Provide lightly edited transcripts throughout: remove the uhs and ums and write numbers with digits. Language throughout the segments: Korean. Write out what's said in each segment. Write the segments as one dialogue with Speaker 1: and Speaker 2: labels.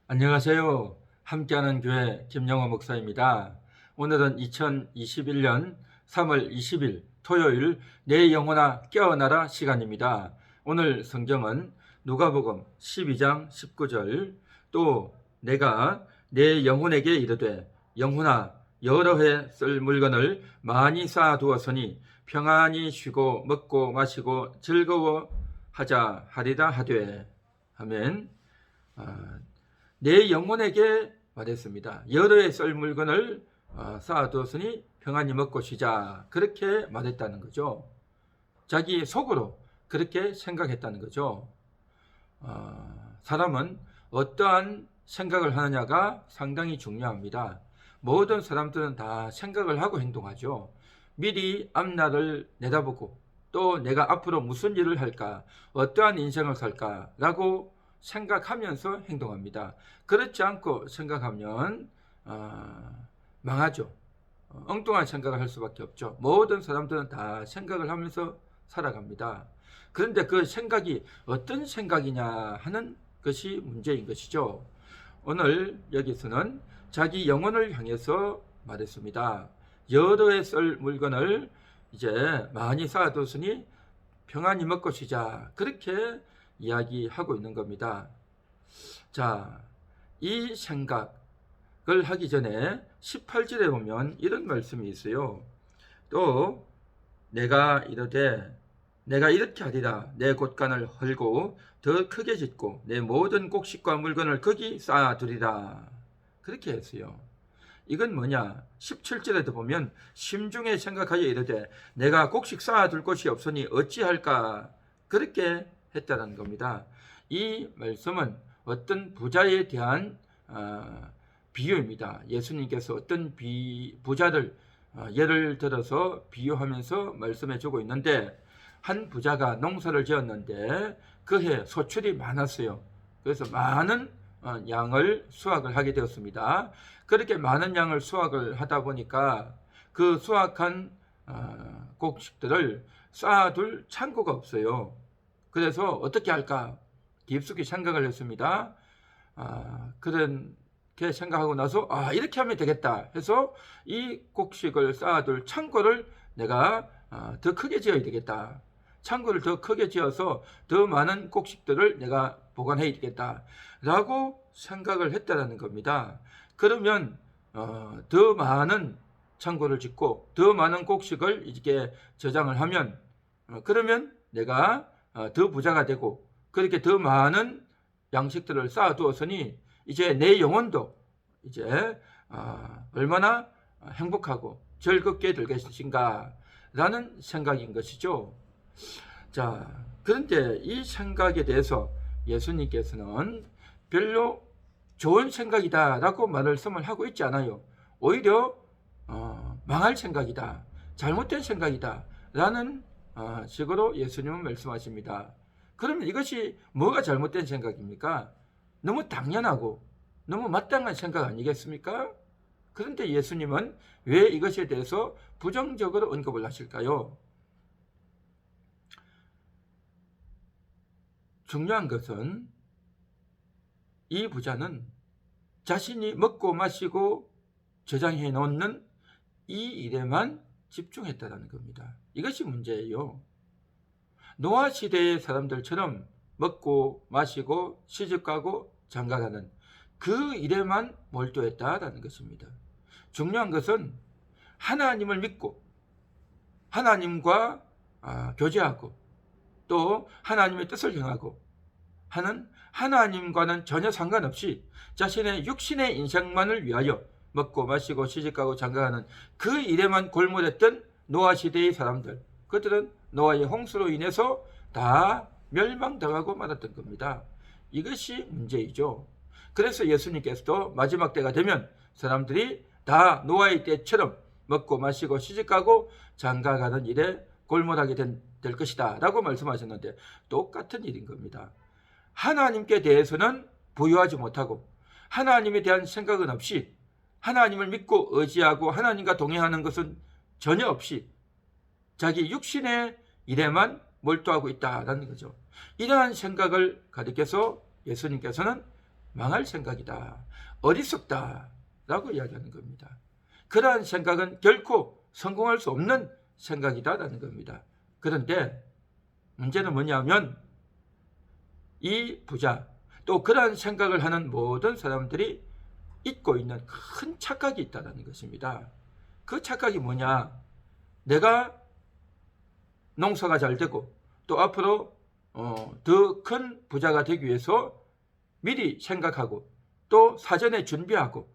Speaker 1: 안녕하세요. 함께하는 교회 김영호 목사입니다. 오늘은 2021년 3월 20일 토요일 내 영혼아 깨어나라 시간입니다. 오늘 성경은 누가복음 12장 19절 또 내가 내 영혼에게 이르되 영혼아 여러 해 쓸 물건을 많이 쌓아두었으니 평안히 쉬고 먹고 마시고 즐거워하자 하리라 하되 아멘. 내 영혼에게 말했습니다. 여러 해 쓸 물건을 쌓아두었으니 평안히 먹고 쉬자. 그렇게 말했다는 거죠. 자기 속으로 그렇게 생각했다는 거죠. 사람은 어떠한 생각을 하느냐가 상당히 중요합니다. 모든 사람들은 다 생각을 하고 행동하죠. 미리 앞날을 내다보고 또 내가 앞으로 무슨 일을 할까, 어떠한 인생을 살까라고 생각하면서 행동합니다. 그렇지 않고 생각하면 망하죠. 엉뚱한 생각을 할 수밖에 없죠. 모든 사람들은 다 생각을 하면서 살아갑니다. 그런데 그 생각이 어떤 생각이냐 하는 것이 문제인 것이죠. 오늘 여기서는 자기 영혼을 향해서 말했습니다. 여러 해 쓸 물건을 이제 많이 쌓아뒀으니 평안히 먹고 쉬자. 그렇게 이야기하고 있는 겁니다. 자, 이 생각을 하기 전에 18절에 보면 이런 말씀이 있어요. 또 내가 이르되 내가 이렇게 하리라. 내 곳간을 헐고 더 크게 짓고 내 모든 곡식과 물건을 거기 쌓아두리라. 그렇게 했어요. 이건 뭐냐? 17절에도 보면 심중에 생각하여 이르되 내가 곡식 쌓아둘 곳이 없으니 어찌할까? 그렇게 했다는 겁니다. 이 말씀은 어떤 부자에 대한 비유입니다. 예수님께서 어떤 부자를 예를 들어서 비유하면서 말씀해 주고 있는데, 한 부자가 농사를 지었는데 그해 소출이 많았어요. 그래서 많은 양을 수확을 하게 되었습니다. 그렇게 많은 양을 수확을 하다 보니까 그 수확한 곡식들을 쌓아둘 창고가 없어요. 그래서 어떻게 할까 깊숙이 생각을 했습니다. 그렇게 생각하고 나서 이렇게 하면 되겠다 해서 이 곡식을 쌓아둘 창고를 내가 더 크게 지어야 되겠다. 창고를 더 크게 지어서 더 많은 곡식들을 내가 보관해야 되겠다 라고 생각을 했다는 겁니다. 그러면 더 많은 창고를 짓고 더 많은 곡식을 이렇게 저장을 하면 그러면 내가 더 부자가 되고 그렇게 더 많은 양식들을 쌓아두었으니 이제 내 영혼도 이제 얼마나 행복하고 즐겁게 될 것인가 라는 생각인 것이죠. 자, 그런데 이 생각에 대해서 예수님께서는 별로 좋은 생각이다 라고 말씀을 하고 있지 않아요. 오히려 망할 생각이다, 잘못된 생각이다 라는 식으로 예수님은 말씀하십니다. 그러면 이것이 뭐가 잘못된 생각입니까? 너무 당연하고 너무 마땅한 생각 아니겠습니까? 그런데 예수님은 왜 이것에 대해서 부정적으로 언급을 하실까요? 중요한 것은 이 부자는 자신이 먹고 마시고 저장해 놓는 이 일에만 집중했다는 겁니다. 이것이 문제예요. 노아 시대의 사람들처럼 먹고 마시고 시집가고 장가가는 그 일에만 몰두했다라는 것입니다. 중요한 것은 하나님을 믿고 하나님과 교제하고 또 하나님의 뜻을 행하고 하는 하나님과는 전혀 상관없이 자신의 육신의 인생만을 위하여 먹고 마시고 시집가고 장가가는 그 일에만 골몰했던 노아 시대의 사람들, 그들은 노아의 홍수로 인해서 다 멸망당하고 말았던 겁니다. 이것이 문제이죠. 그래서 예수님께서도 마지막 때가 되면 사람들이 다 노아의 때처럼 먹고 마시고 시집가고 장가가는 일에 골몰하게 될 것이다 라고 말씀하셨는데 똑같은 일인 겁니다. 하나님께 대해서는 부유하지 못하고 하나님에 대한 생각은 없이 하나님을 믿고 의지하고 하나님과 동행하는 것은 전혀 없이 자기 육신의 일에만 몰두하고 있다라는 거죠. 이러한 생각을 가리켜서 예수님께서는 망할 생각이다. 어리석다. 라고 이야기하는 겁니다. 그러한 생각은 결코 성공할 수 없는 생각이다라는 겁니다. 그런데 문제는 뭐냐면 이 부자 또 그러한 생각을 하는 모든 사람들이 잊고 있는 큰 착각이 있다는 것입니다. 그 착각이 뭐냐? 내가 농사가 잘 되고 또 앞으로 더 큰 부자가 되기 위해서 미리 생각하고 또 사전에 준비하고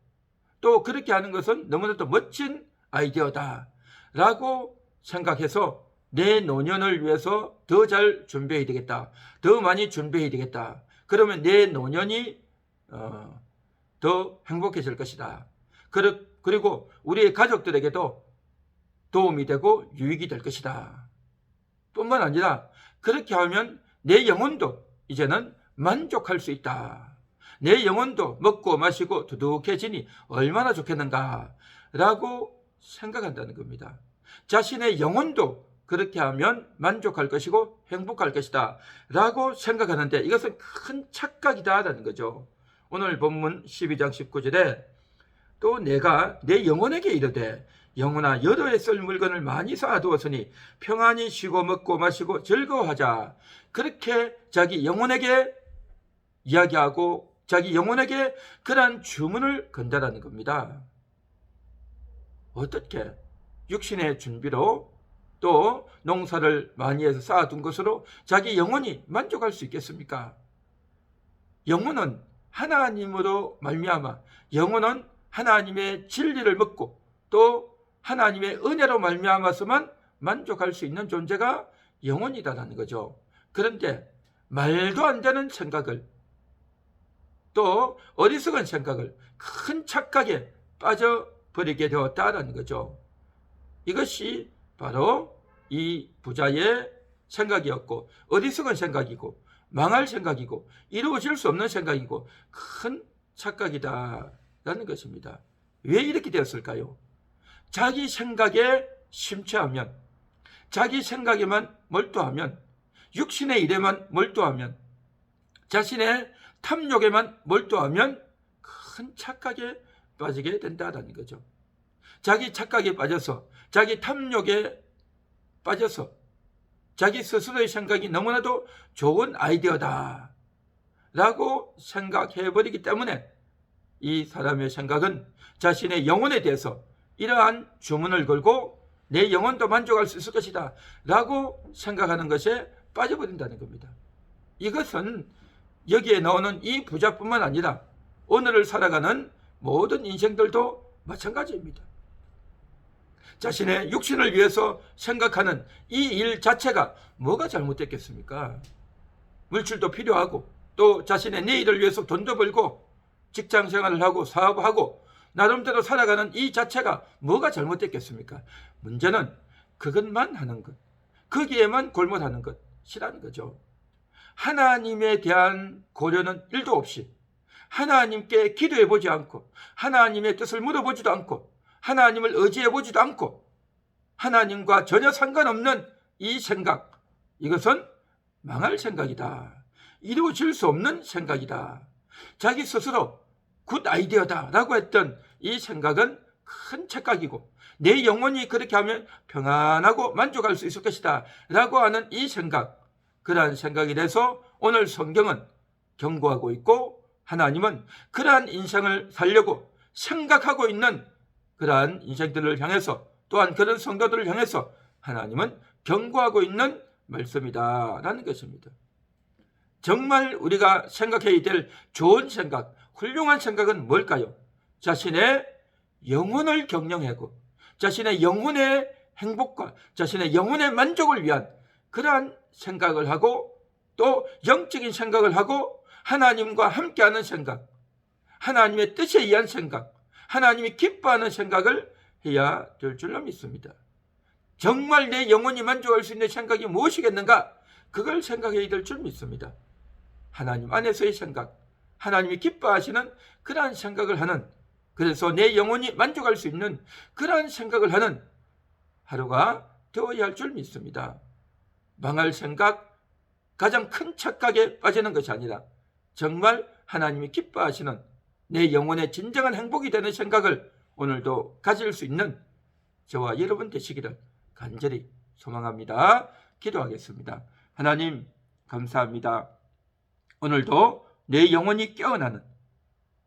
Speaker 1: 또 그렇게 하는 것은 너무나도 멋진 아이디어다 라고 생각해서 내 노년을 위해서 더 잘 준비해야 되겠다. 더 많이 준비해야 되겠다. 그러면 내 노년이 더 행복해질 것이다. 그리고 우리의 가족들에게도 도움이 되고 유익이 될 것이다. 뿐만 아니라 그렇게 하면 내 영혼도 이제는 만족할 수 있다. 내 영혼도 먹고 마시고 두둑해지니 얼마나 좋겠는가 라고 생각한다는 겁니다. 자신의 영혼도 그렇게 하면 만족할 것이고 행복할 것이다 라고 생각하는데 이것은 큰 착각이다 라는 거죠. 오늘 본문 12장 19절에 또 내가 내 영혼에게 이르되 영혼아 여러 해 쓸 물건을 많이 쌓아두었으니 평안히 쉬고 먹고 마시고 즐거워하자. 그렇게 자기 영혼에게 이야기하고 자기 영혼에게 그러한 주문을 건다라는 겁니다. 어떻게? 육신의 준비로 또 농사를 많이 해서 쌓아둔 것으로 자기 영혼이 만족할 수 있겠습니까? 영혼은 하나님으로 말미암아 영혼은 하나님의 진리를 먹고 또 하나님의 은혜로 말미암아서만 만족할 수 있는 존재가 영혼이다라는 거죠. 그런데 말도 안 되는 생각을 또 어리석은 생각을 큰 착각에 빠져버리게 되었다라는 거죠. 이것이 바로 이 부자의 생각이었고 어리석은 생각이고 망할 생각이고 이루어질 수 없는 생각이고 큰 착각이다라는 것입니다. 왜 이렇게 되었을까요? 자기 생각에 심취하면 자기 생각에만 몰두하면 육신의 일에만 몰두하면 자신의 탐욕에만 몰두하면 큰 착각에 빠지게 된다는 거죠. 자기 착각에 빠져서 자기 탐욕에 빠져서 자기 스스로의 생각이 너무나도 좋은 아이디어다 라고 생각해버리기 때문에 이 사람의 생각은 자신의 영혼에 대해서 이러한 주문을 걸고 내 영혼도 만족할 수 있을 것이다 라고 생각하는 것에 빠져버린다는 겁니다. 이것은 여기에 나오는 이 부자뿐만 아니라 오늘을 살아가는 모든 인생들도 마찬가지입니다. 자신의 육신을 위해서 생각하는 이 일 자체가 뭐가 잘못됐겠습니까? 물질도 필요하고 또 자신의 내일을 위해서 돈도 벌고 직장 생활을 하고 사업하고 나름대로 살아가는 이 자체가 뭐가 잘못됐겠습니까? 문제는 그것만 하는 것, 거기에만 골몰하는 것이라는 거죠. 하나님에 대한 고려는 1도 없이 하나님께 기도해보지 않고 하나님의 뜻을 물어보지도 않고 하나님을 의지해보지도 않고 하나님과 전혀 상관없는 이 생각, 이것은 망할 생각이다. 이루어질 수 없는 생각이다. 자기 스스로 굿 아이디어다 라고 했던 이 생각은 큰 착각이고 내 영혼이 그렇게 하면 평안하고 만족할 수 있을 것이다 라고 하는 이 생각, 그러한 생각이 돼서 오늘 성경은 경고하고 있고 하나님은 그러한 인생을 살려고 생각하고 있는 그러한 인생들을 향해서 또한 그런 성도들을 향해서 하나님은 경고하고 있는 말씀이다 라는 것입니다. 정말 우리가 생각해야 될 좋은 생각, 훌륭한 생각은 뭘까요? 자신의 영혼을 경영하고 자신의 영혼의 행복과 자신의 영혼의 만족을 위한 그러한 생각을 하고 또 영적인 생각을 하고 하나님과 함께하는 생각, 하나님의 뜻에 의한 생각, 하나님이 기뻐하는 생각을 해야 될 줄로 믿습니다. 정말 내 영혼이 만족할 수 있는 생각이 무엇이겠는가? 그걸 생각해야 될 줄 믿습니다. 하나님 안에서의 생각, 하나님이 기뻐하시는 그러한 생각을 하는, 그래서 내 영혼이 만족할 수 있는 그러한 생각을 하는 하루가 되어야 할 줄 믿습니다. 망할 생각, 가장 큰 착각에 빠지는 것이 아니라 정말 하나님이 기뻐하시는 내 영혼의 진정한 행복이 되는 생각을 오늘도 가질 수 있는 저와 여러분 되시기를 간절히 소망합니다. 기도하겠습니다. 하나님 감사합니다. 오늘도 내 영혼이 깨어나는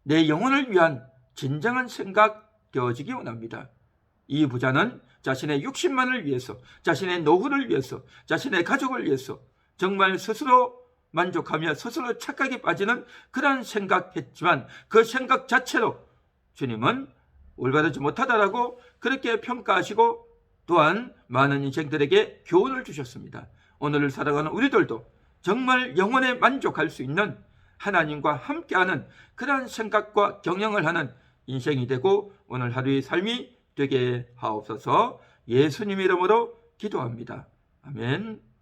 Speaker 1: 내 영혼을 위한 진정한 생각 되어지기 원합니다. 이 부자는 자신의 육신만을 위해서, 자신의 노후를 위해서, 자신의 가족을 위해서 정말 스스로 만족하며 스스로 착각에 빠지는 그런 생각했지만 그 생각 자체로 주님은 올바르지 못하다라고 그렇게 평가하시고 또한 많은 인생들에게 교훈을 주셨습니다. 오늘을 살아가는 우리들도 정말 영혼에 만족할 수 있는 하나님과 함께하는 그러한 생각과 경영을 하는 인생이 되고 오늘 하루의 삶이 되게 하옵소서. 예수님 이름으로 기도합니다. 아멘.